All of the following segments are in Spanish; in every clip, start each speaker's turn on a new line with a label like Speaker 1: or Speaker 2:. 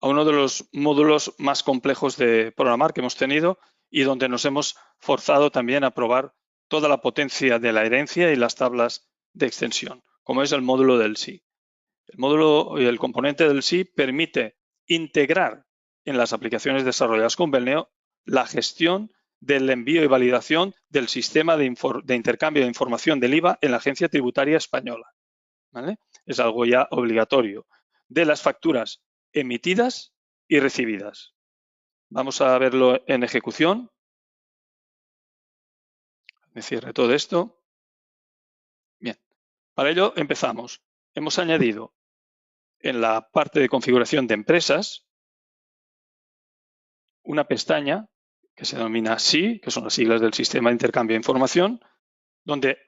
Speaker 1: a uno de los módulos más complejos de programar que hemos tenido y donde nos hemos forzado también a probar toda la potencia de la herencia y las tablas de extensión, como es el módulo del sí. El módulo y el componente del sí permite integrar en las aplicaciones desarrolladas con Belneo la gestión del envío y validación del sistema de intercambio de información del IVA en la Agencia Tributaria Española. ¿Vale? Es algo ya obligatorio. De las facturas emitidas y recibidas. Vamos a verlo en ejecución. Me cierre todo esto. Bien, para ello empezamos. Hemos añadido en la parte de configuración de empresas una pestaña que se denomina SI, que son las siglas del Sistema de Intercambio de Información, donde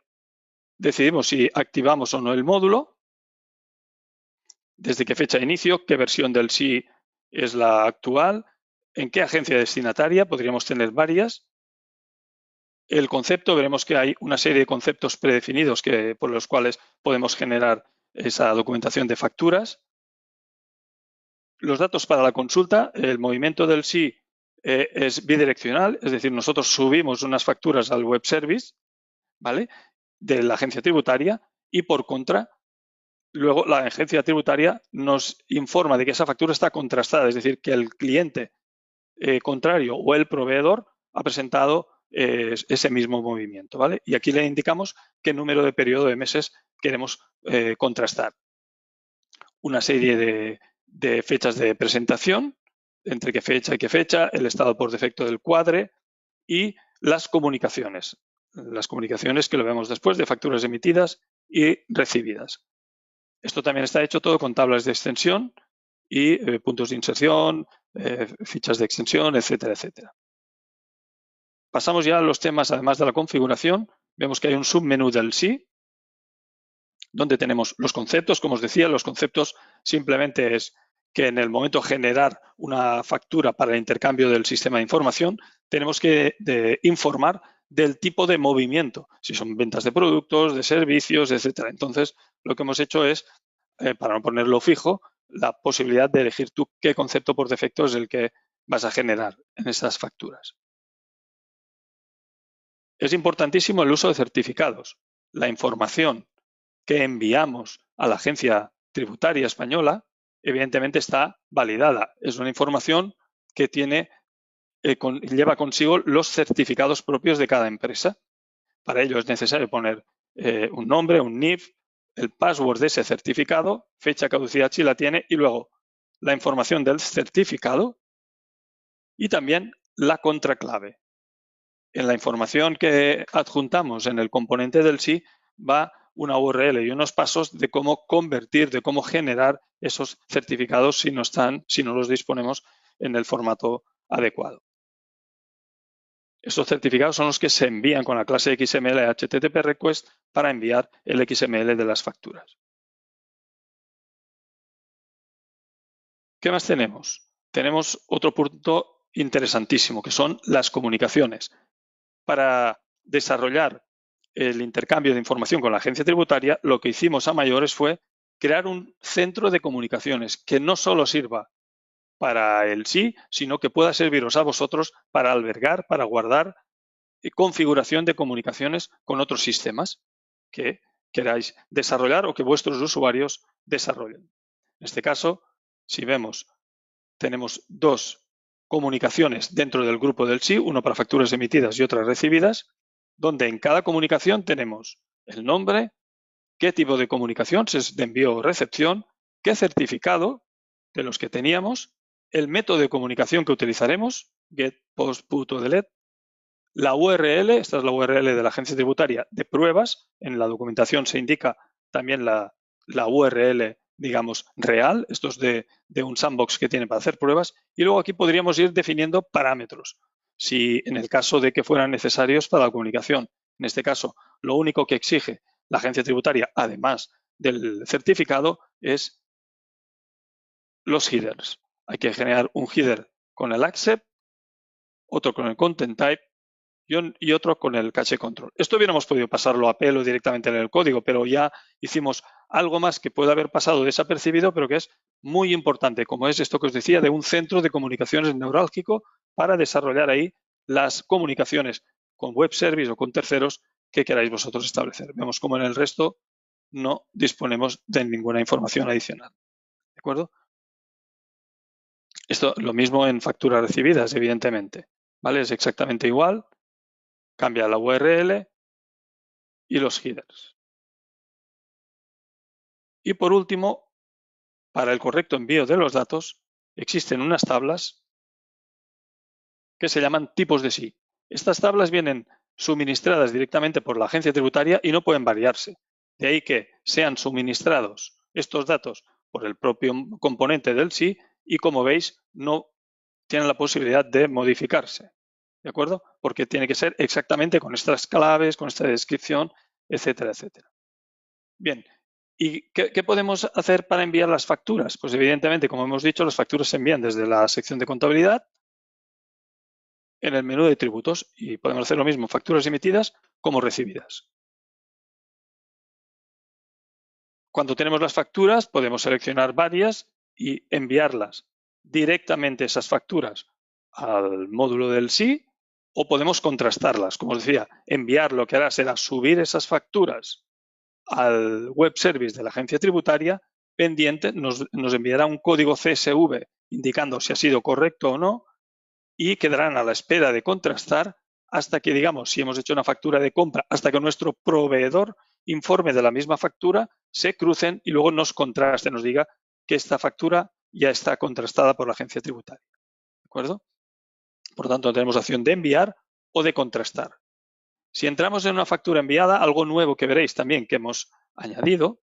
Speaker 1: decidimos si activamos o no el módulo, desde qué fecha de inicio, qué versión del SI es la actual, en qué agencia destinataria, podríamos tener varias. El concepto, veremos que hay una serie de conceptos predefinidos por los cuales podemos generar esa documentación de facturas. Los datos para la consulta, el movimiento del SI es bidireccional, es decir, nosotros subimos unas facturas al web service, ¿vale?, de la agencia tributaria y por contra, luego la agencia tributaria nos informa de que esa factura está contrastada, es decir, que el cliente contrario o el proveedor ha presentado ese mismo movimiento, ¿vale? Y aquí le indicamos qué número de periodo de meses queremos contrastar. Una serie de fechas de presentación, entre qué fecha y qué fecha, el estado por defecto del cuadre y las comunicaciones. Las comunicaciones que lo vemos después de facturas emitidas y recibidas. Esto también está hecho todo con tablas de extensión y puntos de inserción, fichas de extensión, etcétera, etcétera. Pasamos ya a los temas, además de la configuración. Vemos que hay un submenú del sí, donde tenemos los conceptos. Como os decía, los conceptos simplemente es que en el momento de generar una factura para el intercambio del sistema de información, tenemos que informar del tipo de movimiento, si son ventas de productos, de servicios, etcétera. Entonces, lo que hemos hecho es, para no ponerlo fijo, la posibilidad de elegir tú qué concepto por defecto es el que vas a generar en estas facturas. Es importantísimo el uso de certificados. La información que enviamos a la agencia tributaria española, evidentemente está validada. Es una información que lleva consigo los certificados propios de cada empresa. Para ello es necesario poner un nombre, un NIF, el password de ese certificado, fecha caducidad si la tiene, y luego la información del certificado y también la contraclave. En la información que adjuntamos en el componente del sí va una URL y unos pasos de cómo convertir, de cómo generar esos certificados si no los disponemos en el formato adecuado. Estos certificados son los que se envían con la clase XML a HTTP request para enviar el XML de las facturas. ¿Qué más tenemos? Tenemos otro punto interesantísimo, que son las comunicaciones. Para desarrollar el intercambio de información con la agencia tributaria, lo que hicimos a mayores fue crear un centro de comunicaciones que no solo sirva para el sí, sino que pueda serviros a vosotros para albergar, para guardar configuración de comunicaciones con otros sistemas que queráis desarrollar o que vuestros usuarios desarrollen. En este caso, si vemos, tenemos dos comunicaciones dentro del grupo del sí, uno para facturas emitidas y otras recibidas, donde en cada comunicación tenemos el nombre, qué tipo de comunicación, si es de envío o recepción, qué certificado de los que teníamos, el método de comunicación que utilizaremos, get, post, put o delete, la URL, esta es la URL de la agencia tributaria de pruebas, en la documentación se indica también la URL, digamos, real, esto es de un sandbox que tiene para hacer pruebas, y luego aquí podríamos ir definiendo parámetros, si en el caso de que fueran necesarios para la comunicación. En este caso, lo único que exige la agencia tributaria, además del certificado, es los headers. Hay que generar un header con el accept, otro con el content type y otro con el cache control. Esto hubiéramos podido pasarlo a pelo directamente en el código, pero ya hicimos algo más que puede haber pasado desapercibido, pero que es muy importante, como es esto que os decía, de un centro de comunicaciones neurálgico para desarrollar ahí las comunicaciones con web service o con terceros que queráis vosotros establecer. Vemos como en el resto no disponemos de ninguna información adicional. ¿De acuerdo? Esto lo mismo en facturas recibidas, evidentemente. ¿Vale? Es exactamente igual. Cambia la URL y los headers. Y por último, para el correcto envío de los datos, existen unas tablas que se llaman tipos de sí. Estas tablas vienen suministradas directamente por la agencia tributaria y no pueden variarse. De ahí que sean suministrados estos datos por el propio componente del sí y, como veis, no tienen la posibilidad de modificarse. ¿De acuerdo? Porque tiene que ser exactamente con estas claves, con esta descripción, etcétera, etcétera. Bien, ¿y qué podemos hacer para enviar las facturas? Pues evidentemente, como hemos dicho, las facturas se envían desde la sección de contabilidad en el menú de tributos y podemos hacer lo mismo, facturas emitidas como recibidas. Cuando tenemos las facturas, podemos seleccionar varias y enviarlas directamente esas facturas al módulo del sí, o podemos contrastarlas. Como os decía, enviar lo que hará será subir esas facturas al web service de la agencia tributaria pendiente, nos enviará un código CSV indicando si ha sido correcto o no y quedarán a la espera de contrastar hasta que, digamos, si hemos hecho una factura de compra, hasta que nuestro proveedor informe de la misma factura, se crucen y luego nos contraste, nos diga que esta factura ya está contrastada por la agencia tributaria. ¿De acuerdo? Por lo tanto, tenemos la opción de enviar o de contrastar. Si entramos en una factura enviada, algo nuevo que veréis también que hemos añadido,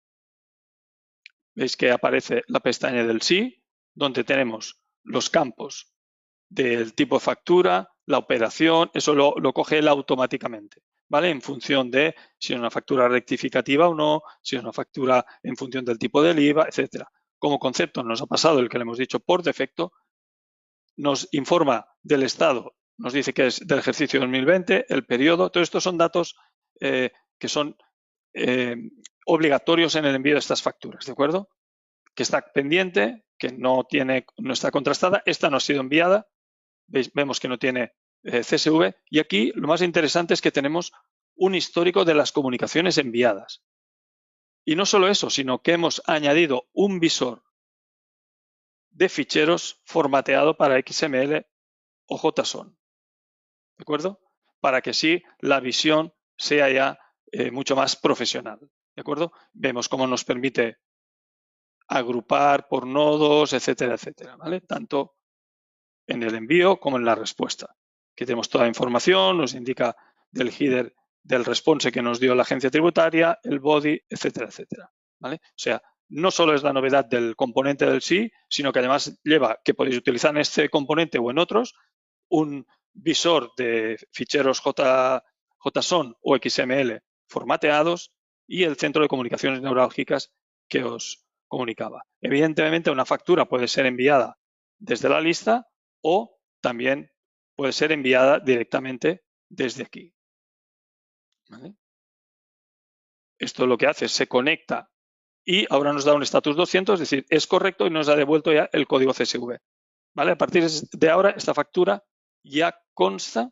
Speaker 1: veis que aparece la pestaña del sí, donde tenemos los campos del tipo de factura, la operación, eso lo coge él automáticamente, ¿vale? En función de si es una factura rectificativa o no, si es una factura en función del tipo del IVA, etcétera. Como concepto nos ha pasado el que le hemos dicho por defecto, nos informa del estado, nos dice que es del ejercicio 2020, el periodo, todo esto son datos que son obligatorios en el envío de estas facturas, ¿de acuerdo? Que está pendiente, que no está contrastada, esta no ha sido enviada, vemos que no tiene CSV y aquí lo más interesante es que tenemos un histórico de las comunicaciones enviadas. Y no solo eso, sino que hemos añadido un visor de ficheros formateado para XML o JSON. ¿De acuerdo? Para que sí la visión sea ya mucho más profesional. ¿De acuerdo? Vemos cómo nos permite agrupar por nodos, etcétera, etcétera. ¿Vale? Tanto en el envío como en la respuesta. Aquí tenemos toda la información, nos indica del header del response que nos dio la agencia tributaria, el body, etcétera, etcétera. ¿Vale? O sea, no solo es la novedad del componente del sí, sino que además lleva que podéis utilizar en este componente o en otros un visor de ficheros JSON o XML formateados y el centro de comunicaciones neurálgicas que os comunicaba. Evidentemente, una factura puede ser enviada desde la lista o también puede ser enviada directamente desde aquí. ¿Vale? Esto lo que hace es se conecta y ahora nos da un status 200, es decir, es correcto y nos ha devuelto ya el código CSV. ¿Vale? A partir de ahora, esta factura ya consta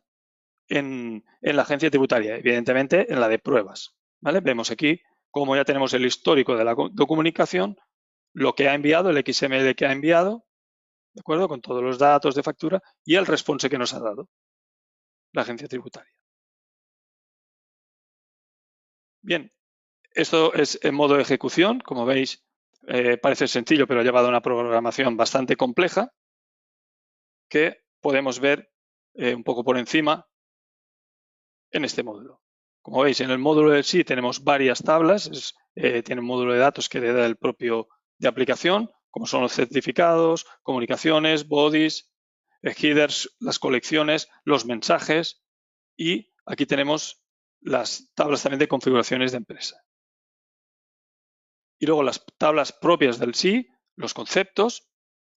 Speaker 1: en la agencia tributaria, evidentemente en la de pruebas. ¿Vale? Vemos aquí cómo ya tenemos el histórico de la comunicación, lo que ha enviado, el XML que ha enviado, ¿de acuerdo? Con todos los datos de factura y el response que nos ha dado la agencia tributaria. Bien, esto es en modo de ejecución. Como veis, parece sencillo, pero ha llevado una programación bastante compleja que podemos ver un poco por encima en este módulo. Como veis, en el módulo del sí tenemos varias tablas. Tiene un módulo de datos que le da el propio de aplicación, como son los certificados, comunicaciones, bodies, headers, las colecciones, los mensajes y aquí tenemos las tablas también de configuraciones de empresa. Y luego las tablas propias del sí, los conceptos,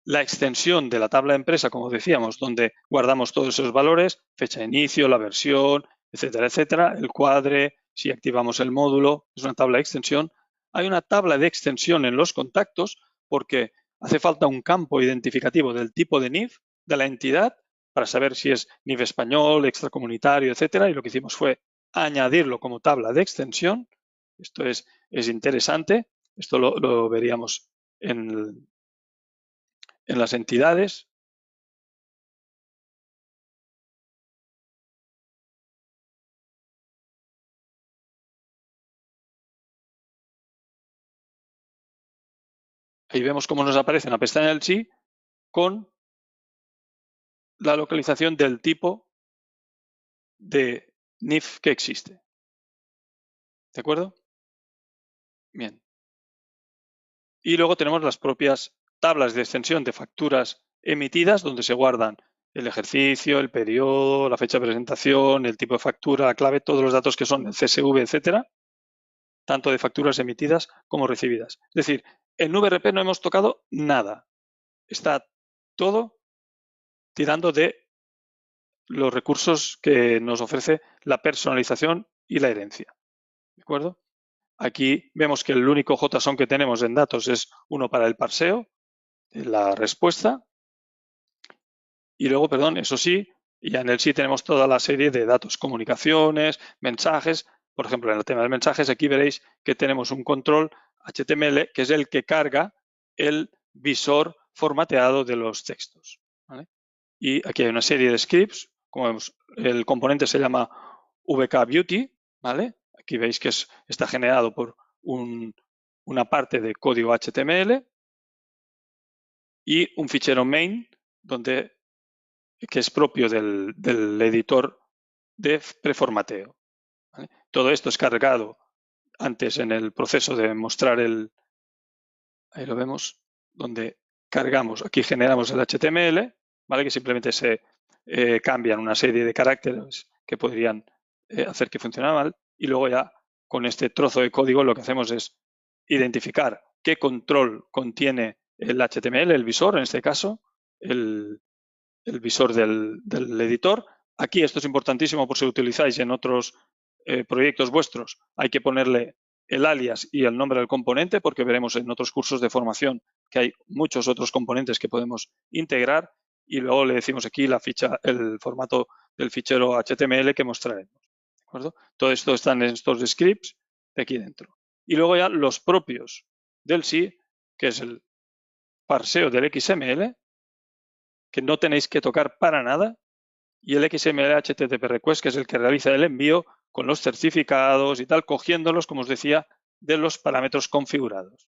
Speaker 1: la extensión de la tabla de empresa, como decíamos, donde guardamos todos esos valores, fecha de inicio, la versión, etcétera, etcétera, el cuadre, si activamos el módulo, es una tabla de extensión. Hay una tabla de extensión en los contactos porque hace falta un campo identificativo del tipo de NIF de la entidad para saber si es NIF español, extracomunitario, etcétera, y lo que hicimos fue añadirlo como tabla de extensión. Esto es interesante, esto lo veríamos en las entidades. Ahí vemos cómo nos aparece una pestaña del SI con la localización del tipo de NIF que existe. ¿De acuerdo? Bien. Y luego tenemos las propias tablas de extensión de facturas emitidas, donde se guardan el ejercicio, el periodo, la fecha de presentación, el tipo de factura, la clave, todos los datos que son el CSV, etcétera, tanto de facturas emitidas como recibidas. Es decir, en VRP no hemos tocado nada. Está todo tirando de los recursos que nos ofrece la personalización y la herencia. ¿De acuerdo? Aquí vemos que el único JSON que tenemos en datos es uno para el parseo, la respuesta. Y luego, perdón, eso sí, ya en el sí tenemos toda la serie de datos, comunicaciones, mensajes. Por ejemplo, en el tema de mensajes, aquí veréis que tenemos un control HTML que es el que carga el visor formateado de los textos. ¿Vale? Y aquí hay una serie de scripts. Como vemos, el componente se llama VK Beauty. ¿Vale? Aquí veis que está generado por una parte de código HTML y un fichero main que es propio del editor de preformateo. ¿Vale? Todo esto es cargado antes en el proceso de mostrar ahí lo vemos, donde cargamos, aquí generamos el HTML, ¿vale? Que simplemente se cambian una serie de caracteres que podrían hacer que funcionara mal, y luego ya con este trozo de código lo que hacemos es identificar qué control contiene el HTML, el visor, en este caso, el visor del editor. Aquí esto es importantísimo por si lo utilizáis en otros proyectos vuestros. Hay que ponerle el alias y el nombre del componente porque veremos en otros cursos de formación que hay muchos otros componentes que podemos integrar y luego le decimos aquí la ficha, el formato del fichero HTML que mostraremos. ¿De acuerdo? Todo esto está en estos scripts de aquí dentro. Y luego ya los propios del SI, que es el parseo del XML, que no tenéis que tocar para nada, y el XML HTTP request, que es el que realiza el envío con los certificados y tal, cogiéndolos, como os decía, de los parámetros configurados.